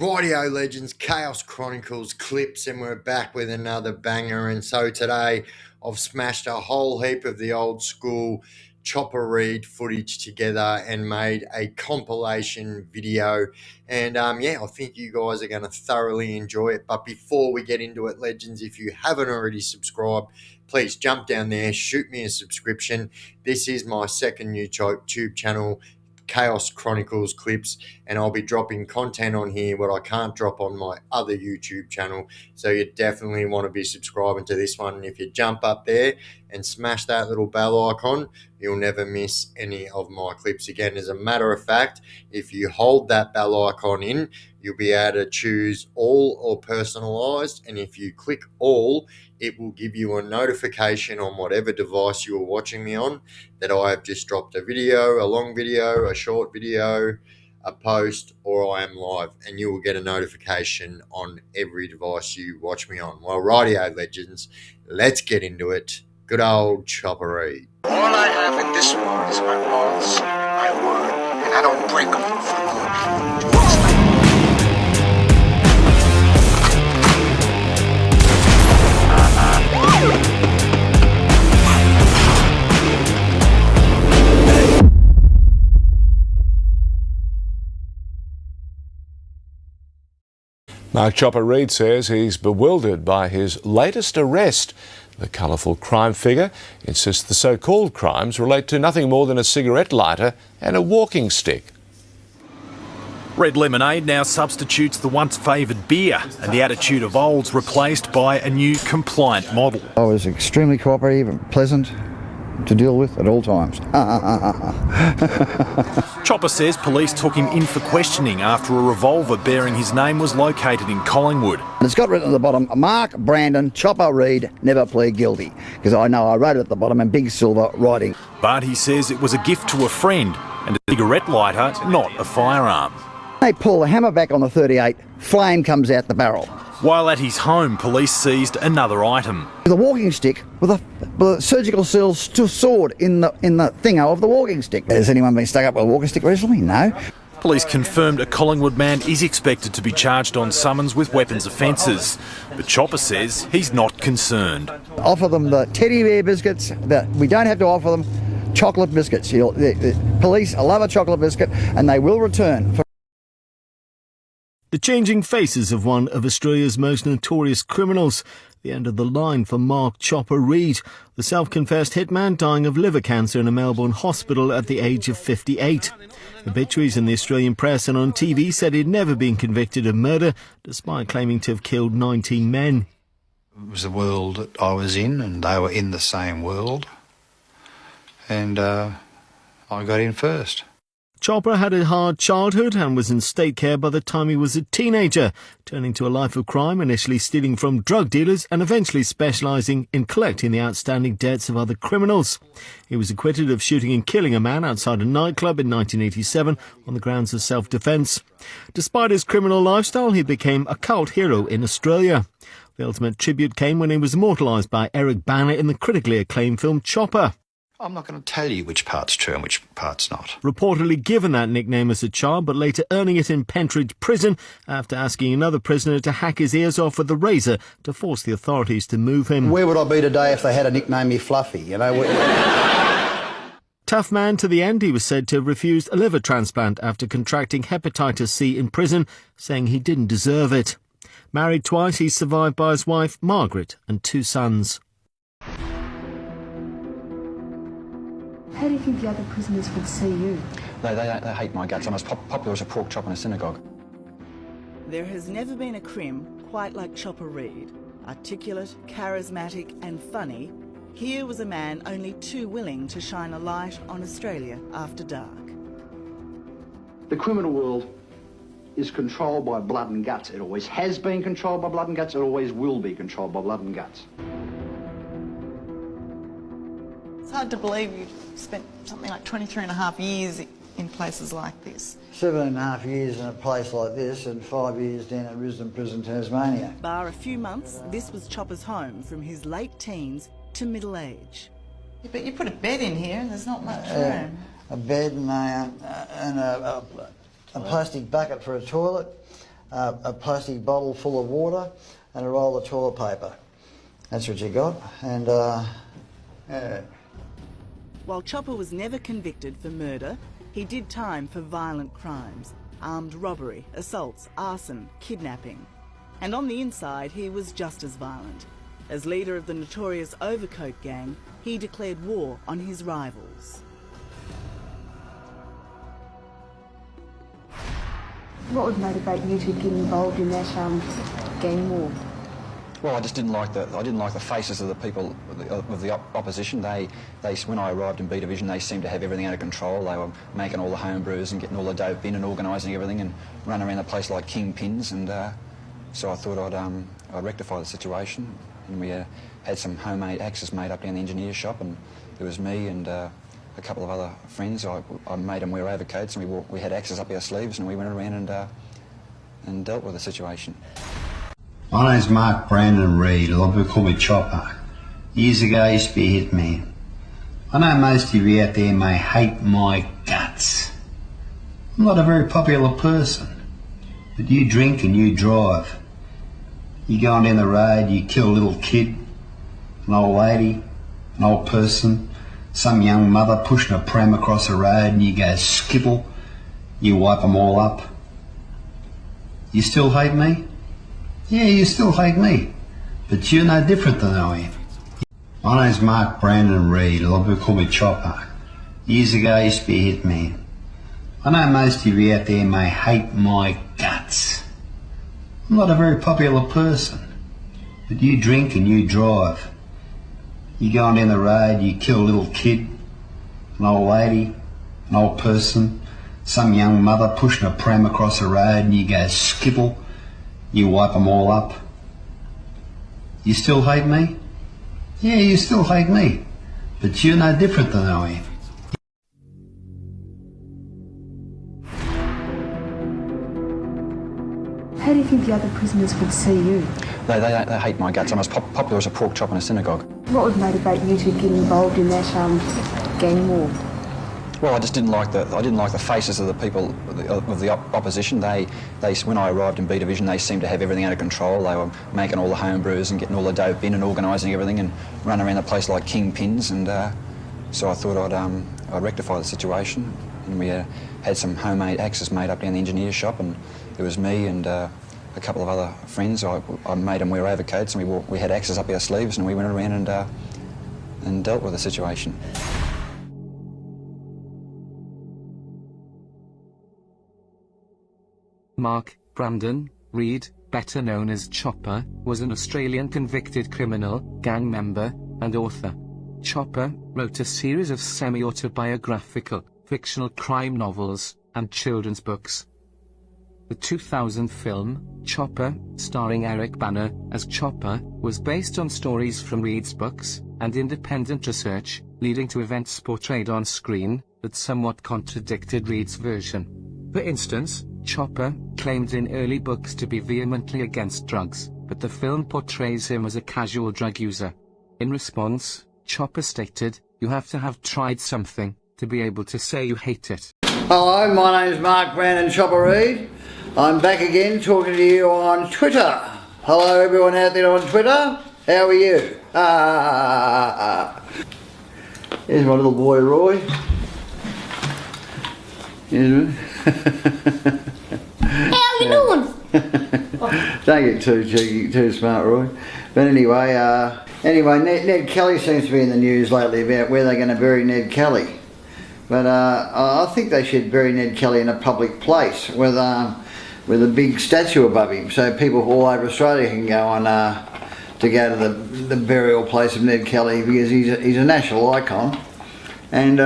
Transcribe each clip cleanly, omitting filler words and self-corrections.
Rightio legends, Chaos Chronicles clips, and we're back with another banger. And so today I've smashed a whole heap of the old school Chopper Read footage together and made a compilation video. And yeah, I think you guys are going to thoroughly enjoy it. But before we get into it, legends, if you haven't already subscribed, please jump down there, shoot me a subscription. This is my second YouTube channel, Chaos Chronicles clips, and I'll be dropping content on here what I can't drop on my other YouTube channel. So you definitely want to be subscribing to this one. And if you jump up there and smash that little bell icon, you'll never miss any of my clips again. As a matter of fact, if you hold that bell icon in, you'll be able to choose all or personalized. And if you click all, it will give you a notification on whatever device you are watching me on that I have just dropped a video, a long video, a short video, a post, or I am live, and you will get a notification on every device you watch me on. Well, rightio legends, let's get into it. Good old Chopper Read. All I have in this world is my laws, my word, and I don't break them for other people. Mark Chopper Read says he's bewildered by his latest arrest. The colourful crime figure insists the so-called crimes relate to nothing more than a cigarette lighter and a walking stick. Red lemonade now substitutes the once favoured beer, and the attitude of old's replaced by a new compliant model. I was extremely cooperative and pleasant to deal with at all times. Chopper says police took him in for questioning after a revolver bearing his name was located in Collingwood. And it's got written at the bottom, Mark Brandon, Chopper Read, never plead guilty. Because I know I wrote it at the bottom in big silver writing. But he says it was a gift to a friend and a cigarette lighter, not a firearm. They pull the hammer back on the 38, flame comes out the barrel. While at his home, police seized another item. With a walking stick with a surgical sword in the thingo of the walking stick. Has anyone been stuck up with a walking stick recently? No. Police confirmed a Collingwood man is expected to be charged on summons with weapons offences. But Chopper says he's not concerned. Offer them the teddy bear biscuits. We don't have to offer them chocolate biscuits. The police love a chocolate biscuit and they will return. The changing faces of one of Australia's most notorious criminals. The end of the line for Mark Chopper Read, the self-confessed hitman dying of liver cancer in a Melbourne hospital at the age of 58. Obituaries in the Australian press and on TV said he'd never been convicted of murder, despite claiming to have killed 19 men. It was the world that I was in, and they were in the same world. And I got in first. Chopper had a hard childhood and was in state care by the time he was a teenager, turning to a life of crime, initially stealing from drug dealers and eventually specialising in collecting the outstanding debts of other criminals. He was acquitted of shooting and killing a man outside a nightclub in 1987 on the grounds of self-defence. Despite his criminal lifestyle, he became a cult hero in Australia. The ultimate tribute came when he was immortalised by Eric Bana in the critically acclaimed film Chopper. I'm not going to tell you which part's true and which part's not. Reportedly given that nickname as a child, but later earning it in Pentridge Prison after asking another prisoner to hack his ears off with a razor to force the authorities to move him. Where would I be today if they had a nickname me Fluffy, you know? Tough man to the end, he was said to have refused a liver transplant after contracting hepatitis C in prison, saying he didn't deserve it. Married twice, he's survived by his wife, Margaret, and 2 sons. How do you think the other prisoners would see you? They hate my guts. I'm as popular as a pork chop in a synagogue. There has never been a crim quite like Chopper Read. Articulate, charismatic and funny, here was a man only too willing to shine a light on Australia after dark. The criminal world is controlled by blood and guts. It always has been controlled by blood and guts. It always will be controlled by blood and guts. It's hard to believe you've spent something like 23 and a half years in places like this. 7.5 years in a place like this and 5 years down at Risdon Prison, Tasmania. Bar a few months, this was Chopper's home from his late teens to middle age. Yeah, but you put a bed in here and there's not much room. A bed and a plastic bucket for a toilet, a plastic bottle full of water and a roll of toilet paper. That's what you got. And yeah. While Chopper was never convicted for murder, he did time for violent crimes, armed robbery, assaults, arson, kidnapping. And on the inside, he was just as violent. As leader of the notorious Overcoat Gang, he declared war on his rivals. What would motivate you to get involved in that gang war? Well, I just didn't like the faces of the people of the opposition. They when I arrived in B Division, they seemed to have everything under control. They were making all the home brews and getting all the dope in and organising everything and running around the place like kingpins. And so I thought I'd rectify the situation. And we had some homemade axes made up down the engineer's shop, and it was me and a couple of other friends. I made them wear overcoats, and we had axes up our sleeves, and we went around and dealt with the situation. My name's Mark Brandon Reid. A lot of people call me Chopper. Years ago, I used to be a hitman. I know most of you out there may hate my guts. I'm not a very popular person, but you drink and you drive. You go on down the road, you kill a little kid, an old lady, an old person, some young mother pushing a pram across the road, and you go skittle, you wipe them all up. You still hate me? Yeah, you still hate me, but you're no different than I am. My name's Mark Brandon Reid. A lot of people call me Chopper. Years ago, I used to be a hitman. I know most of you out there may hate my guts. I'm not a very popular person, but you drink and you drive. You go on down the road, you kill a little kid, an old lady, an old person, some young mother pushing a pram across the road, and you go skittle, you wipe them all up. You still hate me? Yeah, you still hate me, but you're no different than I am. How do you think the other prisoners would see you? They hate my guts. I'm as popular as a pork chop in a synagogue. What would motivate you to get involved in that gang war? Well, I just didn't like the faces of the people of the opposition. They when I arrived in B Division, they seemed to have everything under control. They were making all the home brews and getting all the dope in and organising everything and running around the place like kingpins. And so I thought I'd rectify the situation. And we had some homemade axes made up down the engineer's shop, and it was me and a couple of other friends. I made them wear overcoats, and we had axes up our sleeves, and we went around and dealt with the situation. Mark Brandon Reid, better known as Chopper, was an Australian convicted criminal, gang member, and author. Chopper wrote a series of semi-autobiographical, fictional crime novels, and children's books. The 2000 film, Chopper, starring Eric Bana as Chopper, was based on stories from Reid's books, and independent research, leading to events portrayed on screen, that somewhat contradicted Reid's version. For instance, Chopper claimed in early books to be vehemently against drugs, but the film portrays him as a casual drug user. In response, Chopper stated, "You have to have tried something to be able to say you hate it." Hello, my name's Mark Brandon Chopper Reid. I'm back again talking to you on Twitter. Hello everyone out there on Twitter. How are you? Here's my little boy Roy. How you doing? Don't get too cheeky, too smart, Roy. But anyway, Ned Kelly seems to be in the news lately about where they're going to bury Ned Kelly. But I think they should bury Ned Kelly in a public place with a big statue above him, so people all over Australia can go on to go to the burial place of Ned Kelly, because he's a national icon. And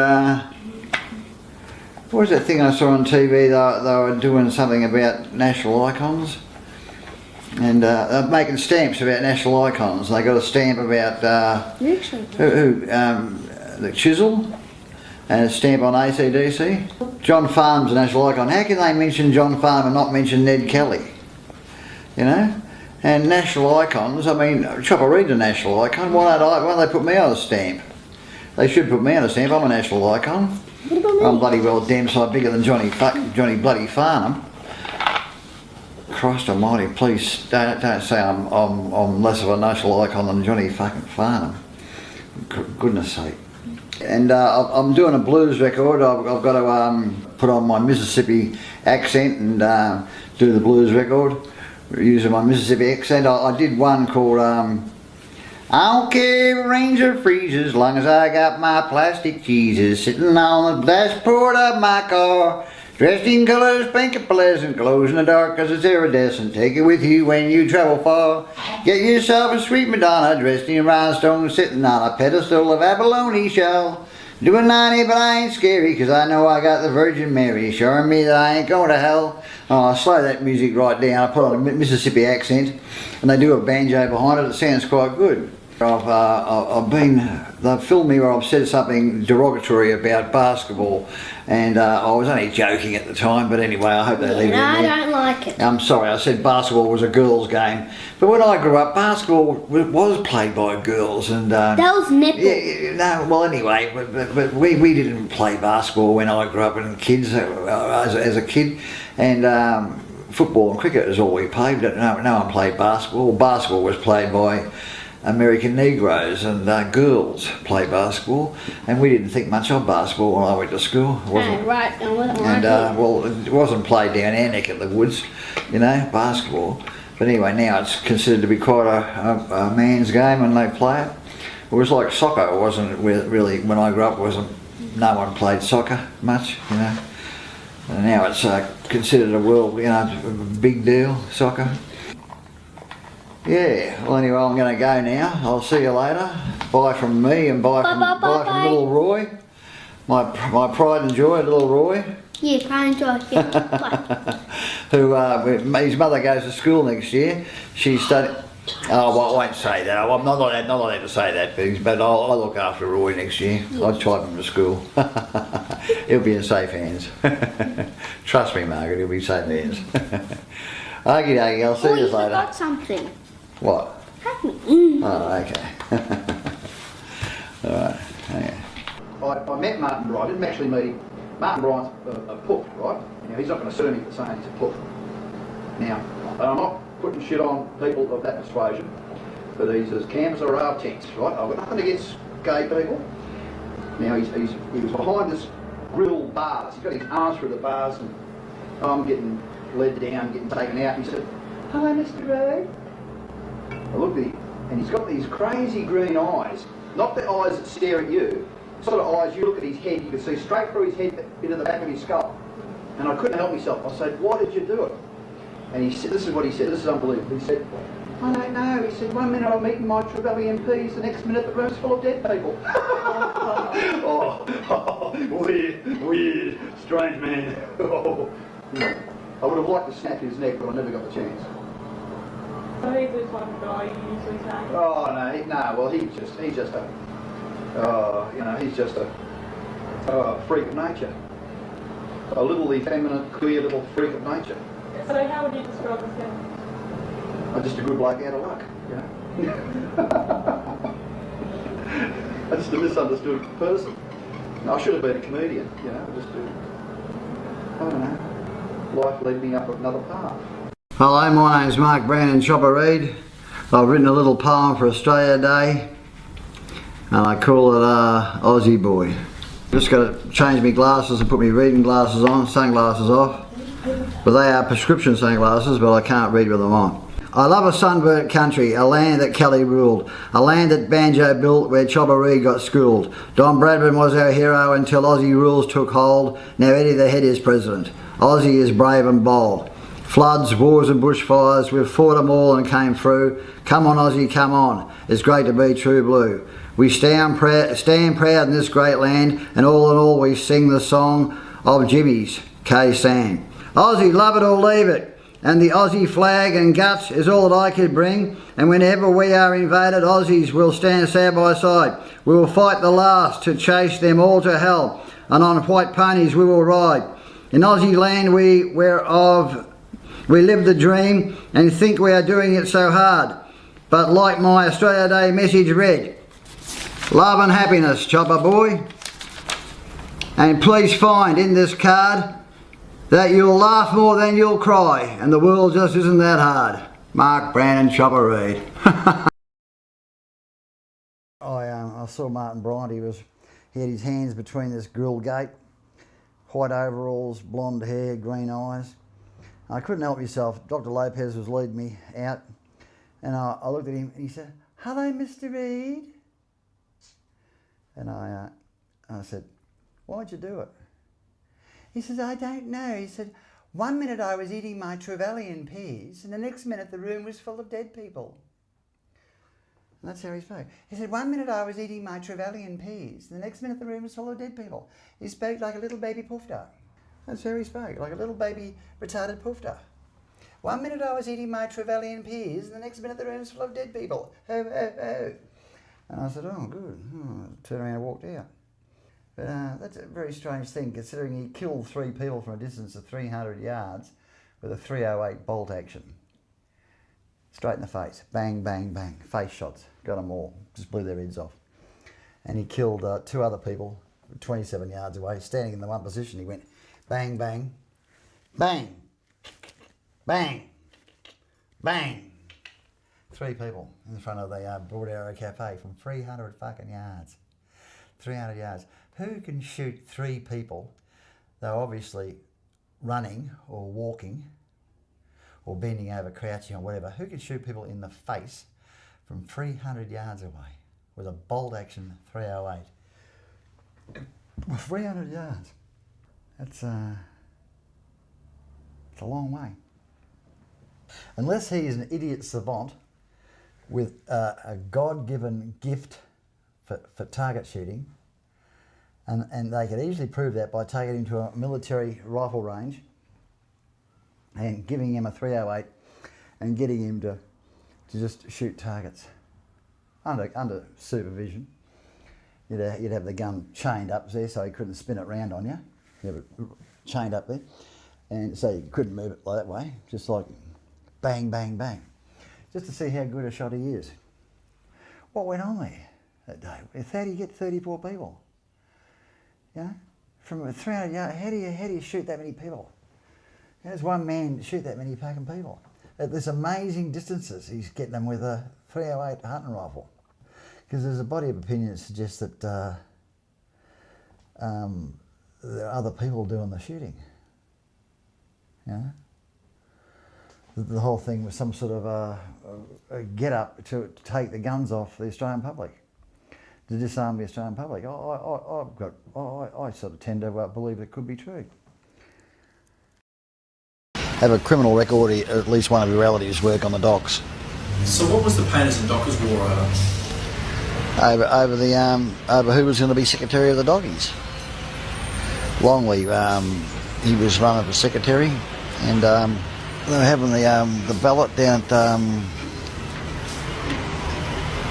what was that thing I saw on TV? They were doing something about national icons, and they're making stamps about national icons. They got a stamp about the Chisel, and a stamp on AC/DC. John Farnham's a national icon. How can they mention John Farnham and not mention Ned Kelly? You know? And national icons, I mean, Chopper Reid's a national icon. Why don't they put me on a stamp? They should put me on a stamp. I'm a national icon. I'm bloody well damn sight bigger than Johnny bloody Farnham. Christ almighty, please don't say I'm less of a national icon than Johnny fucking Farnham. Goodness sake. And I'm doing a blues record. I've got to put on my Mississippi accent and do the blues record using my Mississippi accent. I did one called I don't care if it rains or freezes, as long as I got my plastic cheeses sitting on the dashboard of my car. Dressed in colours pink and pleasant, glows in the dark cause it's iridescent. Take it with you when you travel far. Get yourself a sweet Madonna, dressed in rhinestones, sitting on a pedestal of abalone shell. Doing 90 but I ain't scary cause I know I got the Virgin Mary showing me that I ain't going to hell. I slow that music right down, I put on a Mississippi accent and they do a banjo behind it, it sounds quite good. They've filmed me where I've said something derogatory about basketball and I was only joking at the time, but anyway, I hope they leave it in there. I don't like it. I'm sorry, I said basketball was a girls' game, but when I grew up, basketball was played by girls and... that was netball. Yeah, no, well anyway, but we didn't play basketball when I grew up and kids, as a kid, and football and cricket is all we played, but no one played basketball. Basketball was played by American Negroes and girls play basketball, and we didn't think much of basketball when I went to school. It wasn't played down our neck of the woods, you know, basketball. But anyway, now it's considered to be quite a man's game and they play it. It was like soccer. It wasn't really, when I grew up, no one played soccer much, you know. And now it's considered a world, you know, big deal, soccer. Yeah, well anyway, I'm going to go now. I'll see you later. Bye from me and bye from little Roy. My pride and joy, little Roy. Yeah, pride and joy, yeah. Who, his mother goes to school next year. She's studying... Oh, well, I won't say that. I'm not allowed to say that things, but I'll look after Roy next year. I'll type him to school. He'll be in safe hands. Trust me, Margaret, he'll be safe hands. Okie dokie, I'll see you later. You forgot something. What? Have me. Oh, okay. Alright, okay. I met Martin Bryant. I didn't actually meet him. Martin Bryant's a pook, right? Now, he's not going to sue me for saying he's a pook. Now, I'm not putting shit on people of that persuasion, but he's as campers or rail tents, right? I've got nothing against gay people. Now, he was behind this grill bars. He's got his arms through the bars, and I'm getting led down, getting taken out. He said, "Hello, Mr. Ray." I looked at him, and he's got these crazy green eyes. Not the eyes that stare at you. The sort of eyes, you look at his head, you can see straight through his head into the back of his skull. And I couldn't help myself. I said, "Why did you do it?" And he said, this is what he said, this is unbelievable. He said, "I don't know." He said, "1 minute I'm meeting my Trevelyan MPs, the next minute the room's full of dead people." Weird, strange man. I would have liked to snap his neck, but I never got the chance. So he's the type of guy you usually say? Oh no, well he's just a freak of nature. A little effeminate, queer little freak of nature. So how would you describe him? I'm just a good bloke out of luck, you know. I'm just a misunderstood person. I should have been a comedian, you know, I don't know. Life led me up another path. Hello, my name's Mark Brandon Chopper Reid. I've written a little poem for Australia Day and I call it Aussie Boy. Just got to change my glasses and put my reading glasses on, sunglasses off. But they are prescription sunglasses, but I can't read with them on. I love a sunburnt country, a land that Kelly ruled, a land that Banjo built where Chopper Reid got schooled. Don Bradman was our hero until Aussie rules took hold. Now Eddie the Head is president. Aussie is brave and bold. Floods, wars and bushfires, we've fought them all and came through. Come on Aussie, come on, it's great to be true blue. We stand proud in this great land, and all in all we sing the song of Jimmy's K-San. Aussie, love it or leave it, and the Aussie flag and guts is all that I could bring, and whenever we are invaded, Aussies will stand side by side. We will fight the last to chase them all to hell, and on white ponies we will ride. In Aussie land we live the dream and think we are doing it so hard. But like my Australia Day message read, love and happiness, Chopper Boy. And please find in this card that you'll laugh more than you'll cry, and the world just isn't that hard. Mark Brandon, Chopper Reed. I saw Martin Bryant. He had his hands between this grill gate, white overalls, blonde hair, green eyes. I couldn't help myself. Dr. Lopez was leading me out, and I looked at him and he said, "Hello, Mr. Reed." And I said, "Why'd you do it?" He says, "I don't know." He said, "One minute I was eating my Trevelyan peas, and the next minute the room was full of dead people." And that's how he spoke. He said, "One minute I was eating my Trevelyan peas, and the next minute the room was full of dead people." He spoke like a little baby poofter. That's how he spoke, like a little baby retarded poofter. "One minute I was eating my Trevelyan peas, and the next minute the room was full of dead people. Oh, oh, oh." And I said, "Oh, good." Turned around and walked out. But that's a very strange thing, considering he killed 3 people from a distance of 300 yards with a .308 bolt action. Straight in the face. Bang, bang, bang. Face shots. Got them all. Just blew their heads off. And he killed 2 other people 27 yards away, standing in the one position. He went bang, bang, bang, bang, bang. 3 people in front of the Broad Arrow Cafe from 300 fucking yards. 300 yards. Who can shoot 3 people? They're obviously running or walking or bending over, crouching or whatever. Who can shoot people in the face from 300 yards away with a bolt action .308? 300 yards. That's a long way. Unless he is an idiot savant with a God-given gift for target shooting, and they could easily prove that by taking him to a military rifle range and giving him a .308 and getting him to just shoot targets under supervision. You'd have the gun chained up there so he couldn't spin it round on you. You have it chained up there, and so you couldn't move it that way, just like bang, bang, bang, just to see how good a shot he is. What went on there that day? How do you get 34 people? You know, from 300 yards, how do you shoot that many people? How does one man shoot that many fucking people? At this amazing distances, he's getting them with a .308 hunting rifle. Because there's a body of opinion that suggests that there are other people doing the shooting. You know? The whole thing was some sort of a get-up to take the guns off the Australian public, to disarm the Australian public. I sort of tend to believe it could be true. Have a criminal record, or at least one of your relatives work on the docks. So what was the painters and dockers war over? Over who was going to be Secretary of the Doggies. Longley, he was running for Secretary, and they were having the ballot down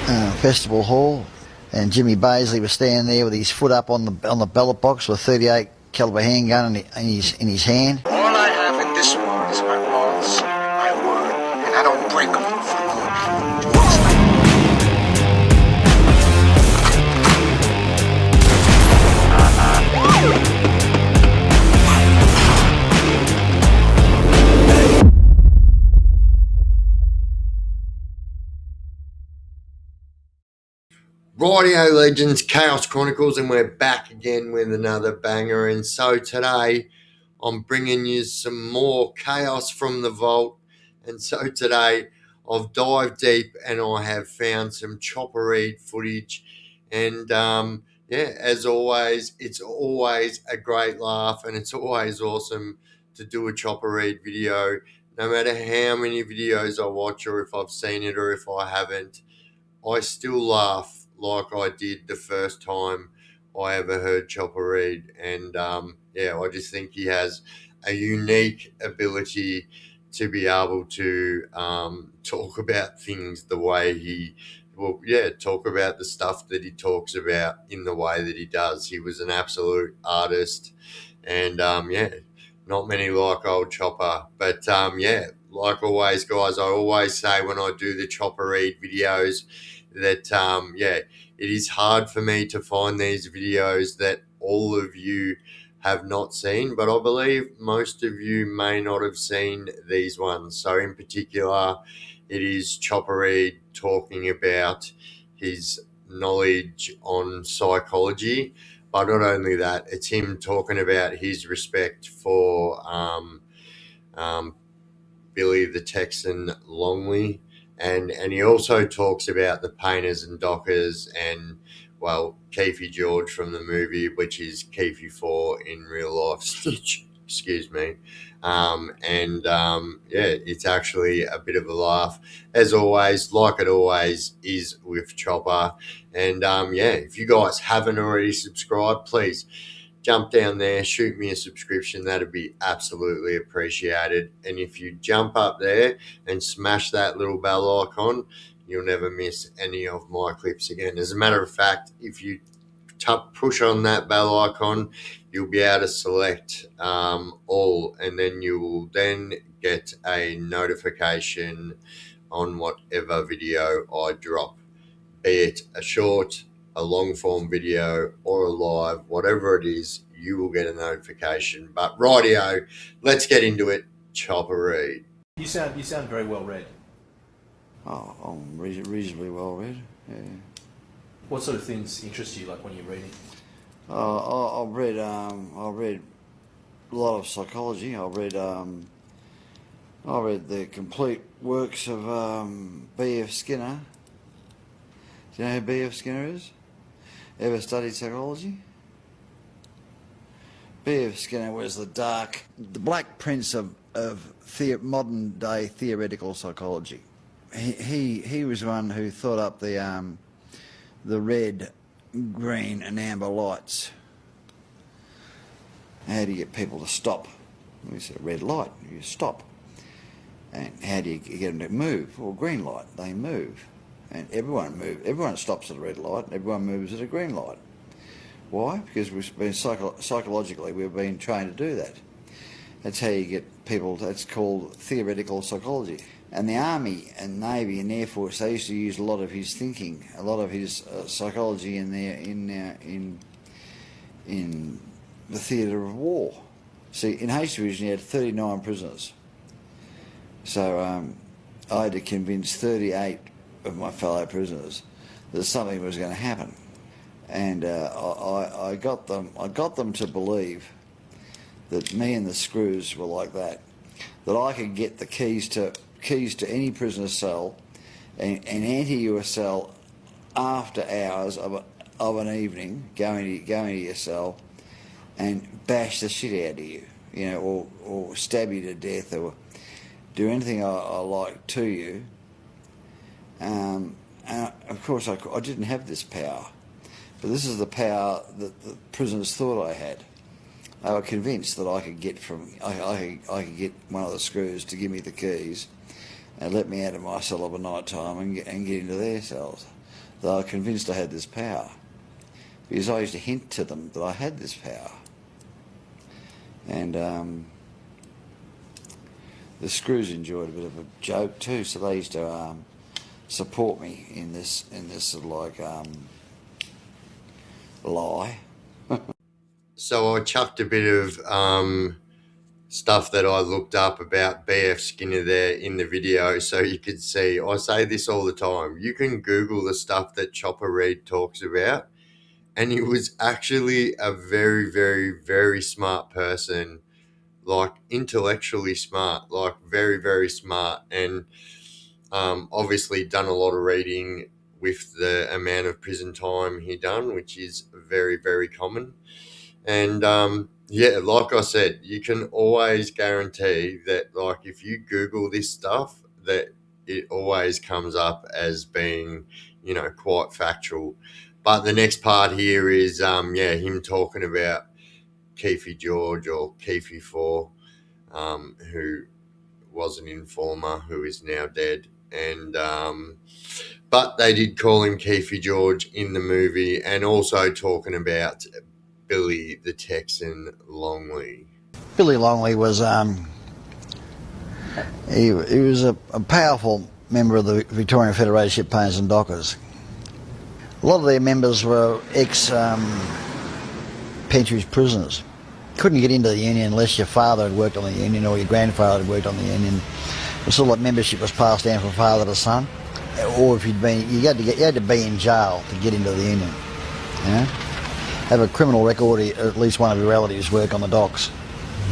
at Festival Hall, and Jimmy Baisley was standing there with his foot up on the ballot box with a .38 caliber handgun in his hand. All I have in this world is my laws, my word, and I don't break them for more people. Rightio legends, Chaos Chronicles, and we're back again with another banger. And so today I'm bringing you some more chaos from the vault. And so today I've dived deep and I have found some Chopper Reed footage. And as always, it's always a great laugh, and it's always awesome to do a Chopper Reed video. No matter how many videos I watch, or if I've seen it or if I haven't, I still laugh like I did the first time I ever heard Chopper Reed. And I just think he has a unique ability to be able to talk about things the way talk about the stuff that he talks about in the way that he does. He was an absolute artist, and not many like old Chopper. But like always, guys, I always say when I do the Chopper Reed videos that it is hard for me to find these videos that all of you have not seen, but I believe most of you may not have seen these ones. So in particular, it is Chopper Read talking about his knowledge on psychology, but not only that, it's him talking about his respect for Billy the Texan Longley, and he also talks about the painters and dockers and, well, Keefy George from the movie, which is Keefy 4 in real life, Stitch, excuse me. Yeah, it's actually a bit of a laugh, as always, like it always is with Chopper. And yeah, if you guys haven't already subscribed, please jump down there, shoot me a subscription. That'd be absolutely appreciated. And if you jump up there and smash that little bell icon, you'll never miss any of my clips again. As a matter of fact, if you push on that bell icon, you'll be able to select all, and then you will then get a notification on whatever video I drop, be it a short, a long form video, or a live, whatever it is, you will get a notification. But rightio, let's get into it. Chopper Read. You sound very well read. Oh, I'm reasonably well read. Yeah. What sort of things interest you, like when you're reading? I read a lot of psychology. I read the complete works of B.F. Skinner. Do you know who B.F. Skinner is? Ever studied psychology? B.F. Skinner was the Black Prince of modern day theoretical psychology. He was one who thought up the red, green and amber lights. How do you get people to stop? We said a red light, you stop. And how do you get them to move? Well, green light, they move. And everyone stops at a red light and everyone moves at a green light. Why? Because we've been psychologically we've been trained to do that. That's how you get people, that's called theoretical psychology. And the Army and Navy and Air Force, they used to use a lot of his thinking, a lot of his psychology in the theatre of war. See, in H Division you had 39 prisoners. So I had to convince 38 of my fellow prisoners that something was going to happen, and I got them to believe that me and the screws were like that I could get the keys to any prisoner's cell and enter you a cell after hours of an evening, going to your cell and bash the shit out of you, you know, or stab you to death or do anything I like to you. And of course, I didn't have this power, but this is the power that the prisoners thought I had. They were convinced that I could get I could get one of the screws to give me the keys and let me out of my cell of a night time and get into their cells. They were convinced I had this power because I used to hint to them that I had this power. And the screws enjoyed a bit of a joke too, so they used to support me in this sort of like lie. So I chucked a bit of stuff that I looked up about B.F. Skinner there in the video so you could see. I say this all the time. You can Google the stuff that Chopper Read talks about, and he was actually a very, very, very smart person, like intellectually smart, like very, very smart, and obviously done a lot of reading with the amount of prison time he done, which is very, very common. And yeah, like I said, you can always guarantee that, like, if you Google this stuff, that it always comes up as being, you know, quite factual. But the next part here is, yeah, him talking about Keefy George, or Keefy 4, who was an informer who is now dead. And but they did call him Keefy George in the movie, and also talking about Billy the Texan Longley. Billy Longley was he was a powerful member of the Victorian Federation of Ship Painters and Dockers. A lot of their members were ex Pentridge prisoners, couldn't get into the union unless your father had worked on the union or your grandfather had worked on the union. It was sort of like membership was passed down from father to son, or if you had to be in jail to get into the union. You know? Have a criminal record, or at least one of your relatives work on the docks.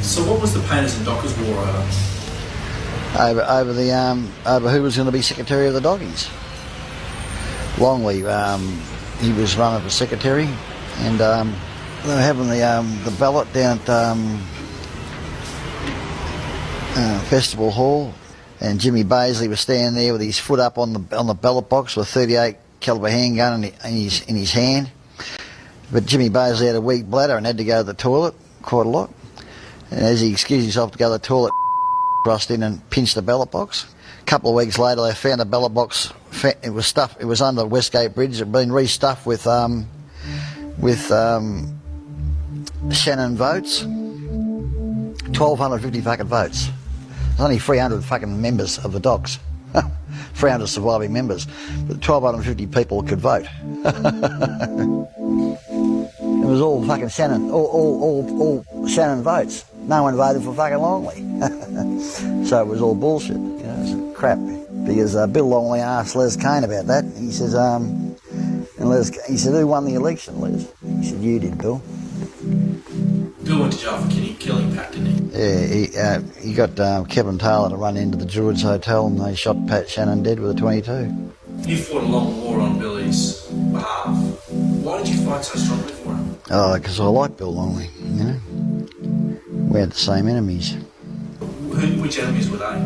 So what was the painters and dockers war over? Over who was going to be secretary of the doggies. Longley, he was running for secretary, and they were having the ballot down at Festival Hall, and Jimmy Baisley was standing there with his foot up on the ballot box with a .38 caliber handgun in his hand. But Jimmy Baisley had a weak bladder and had to go to the toilet quite a lot. And as he excused himself to go to the toilet, rushed in and pinched the ballot box. A couple of weeks later, they found the ballot box. It was stuffed. It was under the Westgate Bridge. It had been restuffed with Shannon votes. 1,250 fucking votes. There's only 300 fucking members of the docks. 300 surviving members. But 1,250 people could vote. It was all fucking Shannon, all Shannon votes. No one voted for fucking Longley. So it was all bullshit. You know, it was crap. Because Bill Longley asked Les Kane about that. He says, he said, who won the election, Les? He said, you did, Bill. Bill went to jail for killing Pat, didn't he? Yeah, he got Kevin Taylor to run into the Druids Hotel and they shot Pat Shannon dead with a .22. You fought a long war on Billy's behalf. Why did you fight so strongly for him? Oh, because I like Bill Longley, you know. We had the same enemies. Which enemies were they?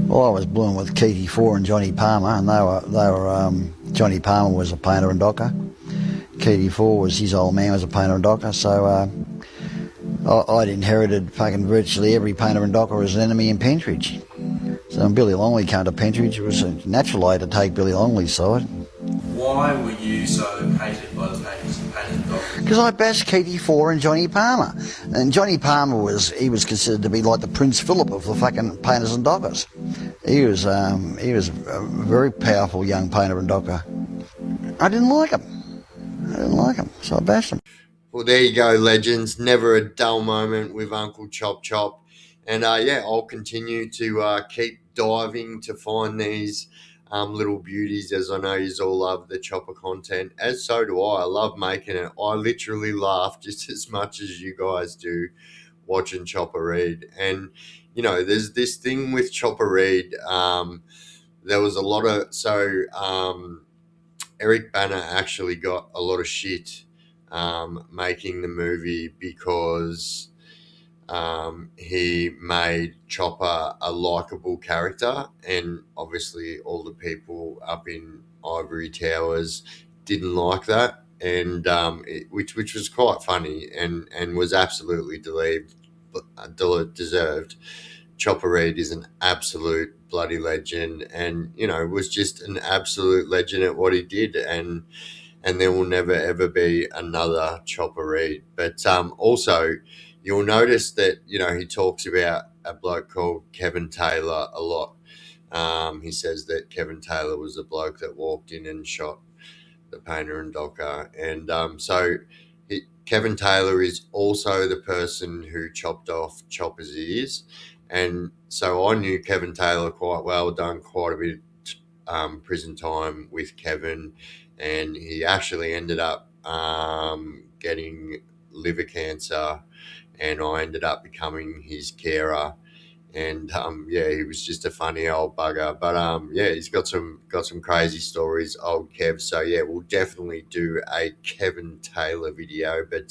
Well, I was blown with Keaty Four and Johnny Palmer, and they were Johnny Palmer was a painter and docker. Keaty Four was his old man was a painter and docker, so I'd inherited fucking virtually every painter and docker as an enemy in Pentridge. So when Billy Longley came to Pentridge, it was a natural way to take Billy Longley's side. Why were you so hated by the painters and dockers? Because I bashed Keaty Four and Johnny Palmer. And Johnny Palmer was considered to be like the Prince Philip of the fucking painters and dockers. He was a very powerful young painter and docker. I didn't like him, so I bashed him. Well, there you go, legends. Never a dull moment with Uncle Chop Chop. And I'll continue to keep diving to find these little beauties, as I know you all love the Chopper content, as so do I. I love making it. I literally laugh just as much as you guys do watching Chopper read. And, you know, there's this thing with Chopper read. There was a lot of... Eric Bana actually got a lot of shit making the movie because he made Chopper a likable character, and obviously all the people up in Ivory Towers didn't like that, and which was quite funny and was absolutely deserved. Chopper Reed is an absolute bloody legend, and you know was just an absolute legend at what he did, and there will never ever be another Chopper Reed. But also you'll notice that, you know, he talks about a bloke called Kevin Taylor a lot. He says that Kevin Taylor was the bloke that walked in and shot the painter and docker. And Kevin Taylor is also the person who chopped off Chopper's ears. And so I knew Kevin Taylor quite well, done quite a bit of prison time with Kevin. And he actually ended up getting liver cancer, and I ended up becoming his carer. And he was just a funny old bugger. But he's got some crazy stories, old Kev. So we'll definitely do a Kevin Taylor video. But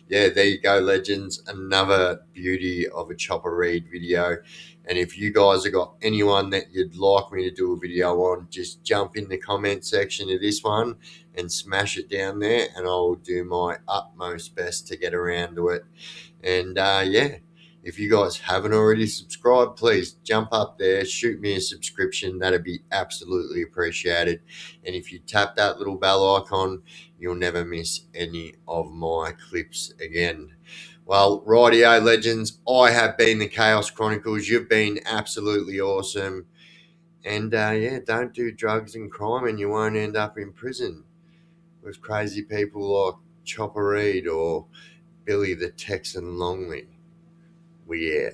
there you go, legends. Another beauty of a Chopper Reed video. And if you guys have got anyone that you'd like me to do a video on, just jump in the comment section of this one and smash it down there, and I'll do my utmost best to get around to it. And if you guys haven't already subscribed, please jump up there, shoot me a subscription. That'd be absolutely appreciated. And if you tap that little bell icon, you'll never miss any of my clips again. Well, rightio, legends, I have been the Chaos Chronicles. You've been absolutely awesome. And don't do drugs and crime and you won't end up in prison. with crazy people like Chopper Reed or Billy the Texan Longley. We out.